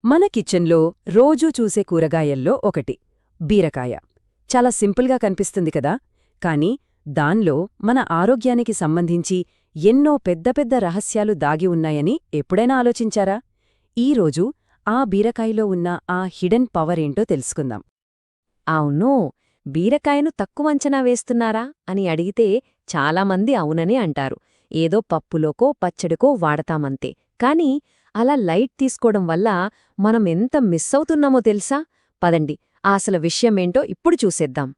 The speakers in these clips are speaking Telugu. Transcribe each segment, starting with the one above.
మన కిచెన్లో రోజూ చూసే కూరగాయల్లో ఒకటి బీరకాయ. చాలా సింపుల్గా కనిపిస్తుంది కదా, కానీ దాన్లో మన ఆరోగ్యానికి సంబంధించి ఎన్నో పెద్ద పెద్ద రహస్యాలు దాగి ఉన్నాయని ఎప్పుడైనా ఆలోచించారా? ఈరోజు ఆ బీరకాయలో ఉన్న ఆ హిడెన్ పవరేంటో తెలుసుకుందాం. అవును, బీరకాయను తక్కువంచనా వేస్తున్నారా అని అడిగితే చాలామంది అవుననే అంటారు. ఏదో పప్పులోకో పచ్చడికో వాడతామంతే. కానీ అలా లైట్ తీసుకోవడం వల్ల మనం ఎంత మిస్ అవుతున్నామో తెలుసా? పదండి, అసలు విషయమేంటో ఇప్పుడు చూసేద్దాం.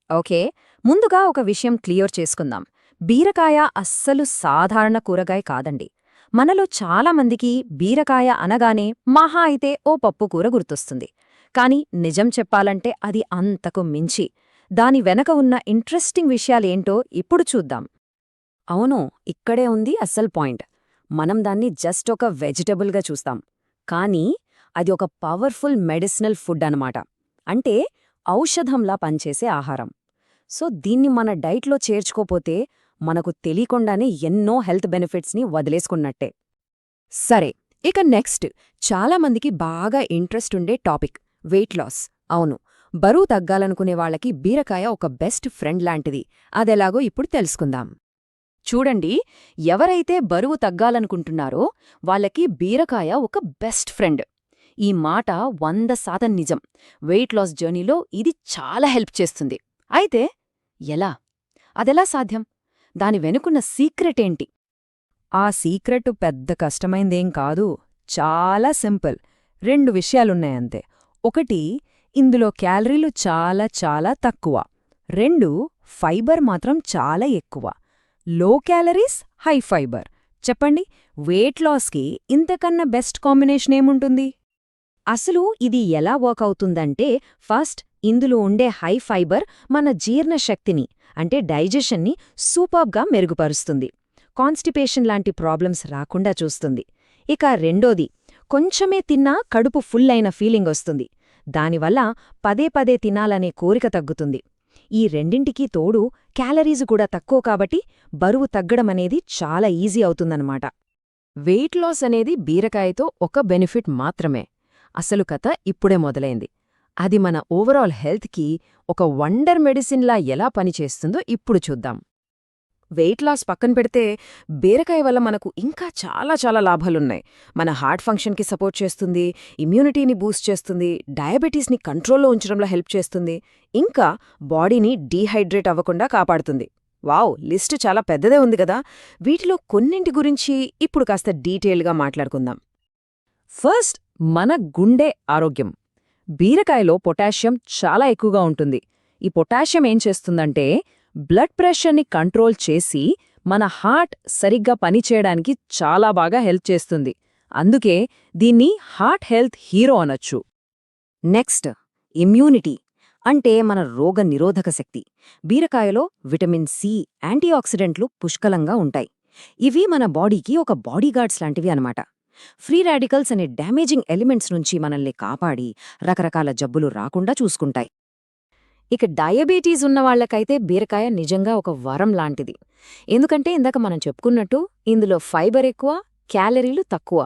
ఓకే, ముందుగా ఒక విషయం క్లియర్ చేసుకుందాం. బీరకాయ అస్సలు సాధారణ కూరగాయ కాదండి. మనలో చాలామందికి బీరకాయ అనగానే మహా అయితే ఓ పప్పుకూర గుర్తొస్తుంది. కాని నిజం చెప్పాలంటే అది అంతకు మించి. దాని వెనక ఉన్న ఇంట్రెస్టింగ్ విషయాలేంటో ఇప్పుడు చూద్దాం. అవును, ఇక్కడే ఉంది అస్సలు పాయింట్. మనం దాన్ని జస్ట్ ఒక వెజిటబుల్గా చూస్తాం, కానీ అది ఒక పవర్ఫుల్ మెడిసినల్ ఫుడ్ అనమాట. అంటే ఔషధంలా పనిచేసే ఆహారం. సో దీన్ని మన డైట్లో చేర్చుకోపోతే మనకు తెలియకుండానే ఎన్నో హెల్త్ బెనిఫిట్స్ని వదిలేసుకున్నట్టే. సరే, ఇక నెక్స్ట్ చాలామందికి బాగా ఇంట్రెస్ట్ ఉండే టాపిక్ వెయిట్ లాస్. అవును, బరువు తగ్గాలనుకునే వాళ్ళకి బీరకాయ ఒక బెస్ట్ ఫ్రెండ్ లాంటిది. అదెలాగో ఇప్పుడు తెలుసుకుందాం. చూడండి, ఎవరైతే బరువు తగ్గాలనుకుంటున్నారో వాళ్ళకి బీరకాయ ఒక బెస్ట్ ఫ్రెండ్. ఈ మాట 100% నిజం. వెయిట్ లాస్ జర్నీలో ఇది చాలా హెల్ప్ చేస్తుంది. అయితే ఎలా? అదెలా సాధ్యం? దాని వెనుకున్న సీక్రెట్ ఏంటి? ఆ సీక్రెట్ పెద్ద కష్టమైందేం కాదు, చాలా సింపుల్. 2 విషయాలున్నాయంతే. ఒకటి, ఇందులో క్యాలరీలు చాలా చాలా తక్కువ. 2, ఫైబర్ మాత్రం చాలా ఎక్కువ. లో క్యాలరీస్, హై ఫైబర్. చెప్పండి, వెయిట్ లాస్కి ఇంతకన్నా బెస్ట్ కాంబినేషన్ ఏముంటుంది? అసలు ఇది ఎలా వర్క్ అవుతుందంటే, ఫస్ట్ ఇందులో ఉండే హై ఫైబర్ మన జీర్ణశక్తిని అంటే డైజెషన్ని సూపర్బ్గా మెరుగుపరుస్తుంది. కాన్స్టిపేషన్ లాంటి ప్రాబ్లమ్స్ రాకుండా చూస్తుంది. ఇక రెండోది, కొంచెమే తిన్నా కడుపు ఫుల్ అయిన ఫీలింగ్ వస్తుంది. దానివల్ల పదే పదే తినాలనే కోరిక తగ్గుతుంది. ఈ రెండింటికీ తోడు క్యాలరీసు కూడా తక్కువ కాబట్టి బరువు తగ్గడమనేది చాలా ఈజీ అవుతుందన్నమాట. వెయిట్ లాస్ అనేది బీరకాయతో ఒక బెనిఫిట్ మాత్రమే. అసలు కథ ఇప్పుడే మొదలైంది. అది మన ఓవరాల్ హెల్త్కి ఒక వండర్ మెడిసిన్లా ఎలా పనిచేస్తుందో ఇప్పుడు చూద్దాం. వెయిట్ లాస్ పక్కన పెడితే బీరకాయ వల్ల మనకు ఇంకా చాలా చాలా లాభాలున్నాయి. మన హార్ట్ ఫంక్షన్కి సపోర్ట్ చేస్తుంది, ఇమ్యూనిటీని బూస్ట్ చేస్తుంది, డయాబెటీస్ని కంట్రోల్లో ఉంచడంలో హెల్ప్ చేస్తుంది, ఇంకా బాడీని డీహైడ్రేట్ అవ్వకుండా కాపాడుతుంది. వావ్, లిస్టు చాలా పెద్దదే ఉంది కదా. వీటిలో కొన్నింటి గురించి ఇప్పుడు కాస్త డీటెయిల్గా మాట్లాడుకుందాం. ఫస్ట్, మన గుండె ఆరోగ్యం. బీరకాయలో పొటాషియం చాలా ఎక్కువగా ఉంటుంది. ఈ పొటాషియం ఏం చేస్తుందంటే బ్లడ్ ప్రెషర్ని కంట్రోల్ చేసి మన హార్ట్ సరిగ్గా పనిచేయడానికి చాలా బాగా హెల్ప్ చేస్తుంది. అందుకే దీన్ని హార్ట్ హెల్త్ హీరో అనొచ్చు. నెక్స్ట్, ఇమ్యూనిటీ అంటే మన రోగ నిరోధక శక్తి. బీరకాయలో విటమిన్ సి, యాంటీఆక్సిడెంట్లు పుష్కలంగా ఉంటాయి. ఇవి మన బాడీకి ఒక బాడీగార్డ్స్ లాంటివి అనమాట. ఫ్రీ రాడికల్స్ అనే డ్యామేజింగ్ ఎలిమెంట్స్ నుంచి మనల్ని కాపాడి రకరకాల జబ్బులు రాకుండా చూసుకుంటాయి. ఇక డయాబెటీస్ ఉన్నవాళ్లకైతే బీరకాయ నిజంగా ఒక వరం లాంటిది. ఎందుకంటే ఇందాక మనం చెప్పుకున్నట్టు ఇందులో ఫైబర్ ఎక్కువ, క్యాలరీలు తక్కువ.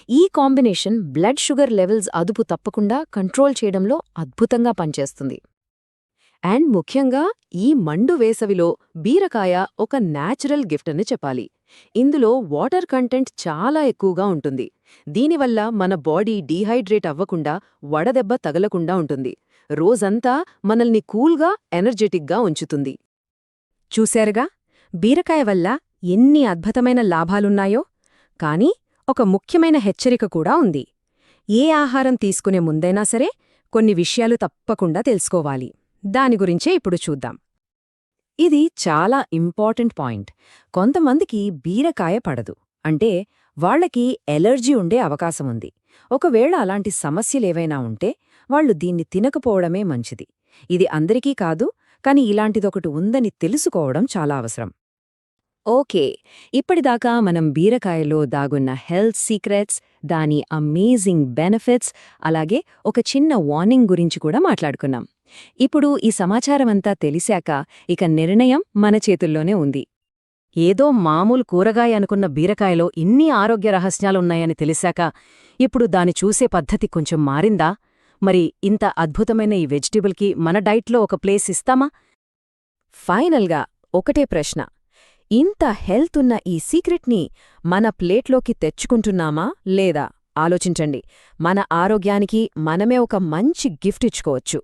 ఈ కాంబినేషన్ బ్లడ్ షుగర్ లెవెల్స్ అదుపు తప్పకుండా కంట్రోల్ చేయడంలో అద్భుతంగా పనిచేస్తుంది. అండ్ ముఖ్యంగా ఈ మండు వేసవిలో బీరకాయ ఒక న్యాచురల్ గిఫ్ట్ అని చెప్పాలి. ఇందులో వాటర్ కంటెంట్ చాలా ఎక్కువగా ఉంటుంది. దీనివల్ల మన బాడీ డీహైడ్రేట్ అవ్వకుండా, వడదెబ్బ తగలకుండా ఉంటుంది. రోజంతా మనల్ని కూల్గా, ఎనర్జెటిక్గా ఉంచుతుంది. చూశారుగా, బీరకాయ వల్ల ఎన్ని అద్భుతమైన లాభాలున్నాయో. కానీ ఒక ముఖ్యమైన హెచ్చరిక కూడా ఉంది. ఏ ఆహారం తీసుకునే ముందైనా సరే కొన్ని విషయాలు తప్పకుండా తెలుసుకోవాలి. దాని గురించే ఇప్పుడు చూద్దాం. ఇది చాలా ఇంపార్టెంట్ పాయింట్. కొంతమందికి బీరకాయ పడదు, అంటే వాళ్లకి ఎలర్జీ ఉండే అవకాశముంది. ఒకవేళ అలాంటి సమస్యలేవైనా ఉంటే వాళ్లు దీన్ని తినకపోవడమే మంచిది. ఇది అందరికీ కాదు, కాని ఇలాంటిదొకటి ఉందని తెలుసుకోవడం చాలా అవసరం. ఓకే, ఇప్పటిదాకా మనం బీరకాయలో దాగున్న హెల్త్ సీక్రెట్స్, దాని అమేజింగ్ బెనిఫిట్స్, అలాగే ఒక చిన్న వార్నింగ్ గురించి కూడా మాట్లాడుకున్నాం. ఇప్పుడు ఈ సమాచారమంతా తెలిసాక ఇక నిర్ణయం మన చేతుల్లోనే ఉంది. ఏదో మామూలు కూరగాయ అనుకున్న బీరకాయలో ఇన్ని ఆరోగ్య రహస్యాలున్నాయని తెలిసాక ఇప్పుడు దాని చూసే పద్ధతి కొంచెం మారిందా? మరి ఇంత అద్భుతమైన ఈ వెజిటబుల్కి మన డైట్లో ఒక ప్లేస్ ఇస్తామా? ఫైనల్గా ఒకటే ప్రశ్న, ఇంత హెల్త్ ఉన్న ఈ సీక్రెట్ని మన ప్లేట్లోకి తెచ్చుకుంటున్నామా లేదా? ఆలోచించండి. మన ఆరోగ్యానికి మనమే ఒక మంచి గిఫ్ట్ ఇచ్చుకోవచ్చు.